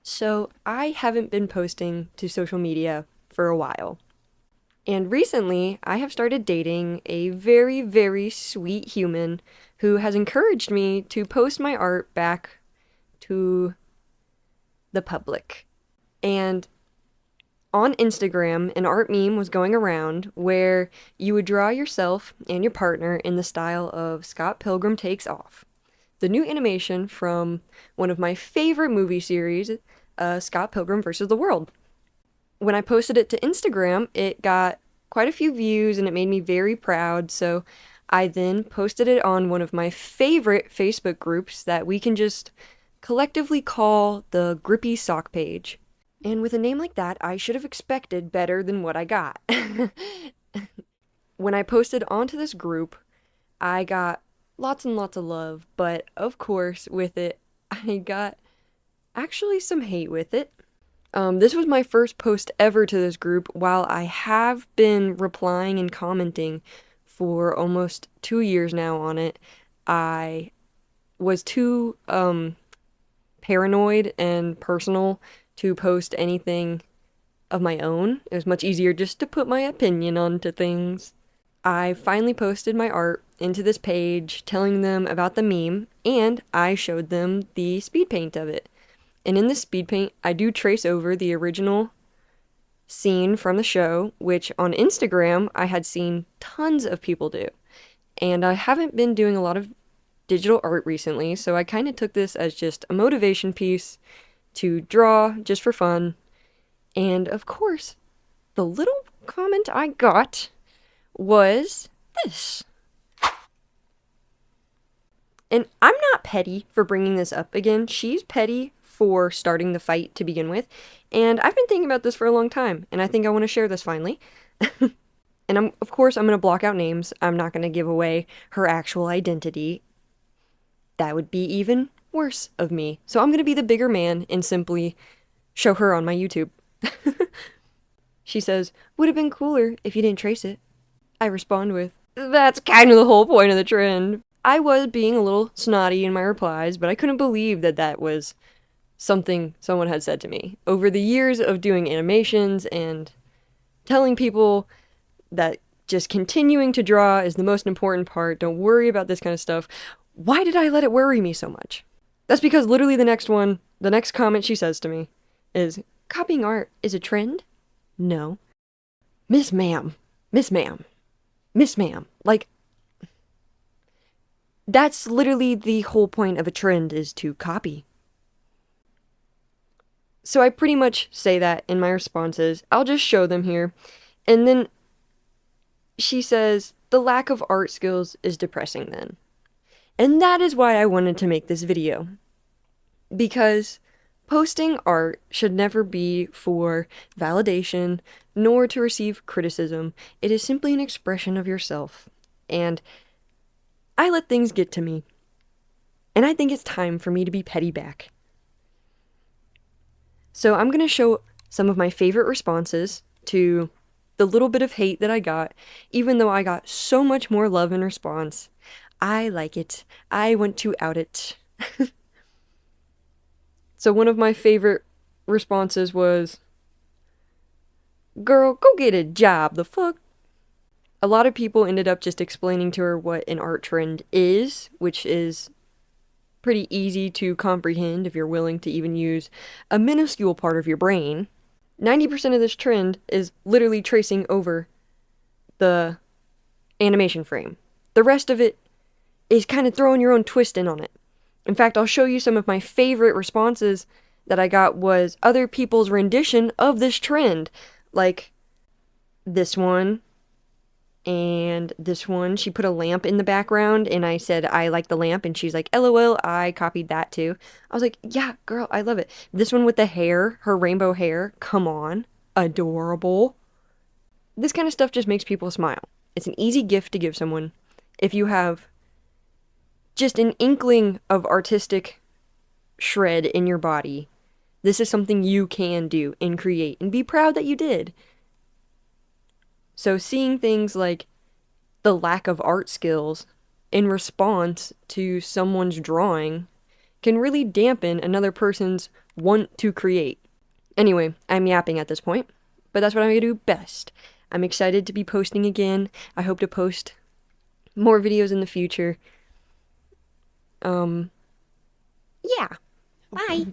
So, I haven't been posting to social media for a while. And recently, I have started dating a very, very sweet human who has encouraged me to post my art back to the public. And on Instagram, an art meme was going around where you would draw yourself and your partner in the style of Scott Pilgrim Takes Off, the new animation from one of my favorite movie series, Scott Pilgrim vs. the World. When I posted it to Instagram, it got quite a few views and it made me very proud. So I then posted it on one of my favorite Facebook groups that we can just collectively call the Grippy Sock Page. And with a name like that, I should have expected better than what I got. When I posted onto this group, I got lots and lots of love, but of course, with it, I got actually some hate with it. This was my first post ever to this group. While I have been replying and commenting for almost 2 years now on it, I was too paranoid and personal to post anything of my own. It was much easier just to put my opinion onto things. I finally posted my art into this page telling them about the meme, and I showed them the speed paint of it. And in this speed paint, I do trace over the original scene from the show, which on Instagram I had seen tons of people do. And I haven't been doing a lot of digital art recently, so I kind of took this as just a motivation piece to draw just for fun. And of course, the little comment I got was this. And I'm not petty for bringing this up again. She's petty for starting the fight to begin with. And I've been thinking about this for a long time, and I think I want to share this finally. And of course, I'm going to block out names. I'm not going to give away her actual identity. That would be even worse of me. So I'm going to be the bigger man and simply show her on my YouTube. She says, "Would have been cooler if you didn't trace it." I respond with, "That's kind of the whole point of the trend." I was being a little snotty in my replies, but I couldn't believe that that was something someone had said to me. Over the years of doing animations and telling people that just continuing to draw is the most important part, don't worry about this kind of stuff, why did I let it worry me so much? That's because literally the next comment she says to me is, "Copying art is a trend? No. Miss Ma'am, Miss Ma'am, Miss Ma'am." Like, that's literally the whole point of a trend, is to copy. So I pretty much say that in my responses. I'll just show them here. And then she says, "The lack of art skills is depressing then." And that is why I wanted to make this video. Because posting art should never be for validation, nor to receive criticism. It is simply an expression of yourself. And I let things get to me. And I think it's time for me to be petty back. So I'm going to show some of my favorite responses to the little bit of hate that I got, even though I got so much more love in response. I like it. I want to out it. So one of my favorite responses was, "Girl, go get a job, the fuck?" A lot of people ended up just explaining to her what an art trend is, which is pretty easy to comprehend if you're willing to even use a minuscule part of your brain. 90% of this trend is literally tracing over the animation frame. The rest of it is kind of throwing your own twist in on it. In fact, I'll show you some of my favorite responses that I got was other people's rendition of this trend. Like this one and this one. She put a lamp in the background and I said, "I like the lamp." And she's like, "LOL, I copied that too." I was like, "Yeah, girl, I love it." This one with the hair, her rainbow hair, come on. Adorable. This kind of stuff just makes people smile. It's an easy gift to give someone. If you have just an inkling of artistic shred in your body, this is something you can do and create and be proud that you did. So seeing things like the lack of art skills in response to someone's drawing can really dampen another person's want to create. Anyway, I'm yapping at this point, but that's what I'm gonna do best. I'm excited to be posting again. I hope to post more videos in the future. Yeah. Bye.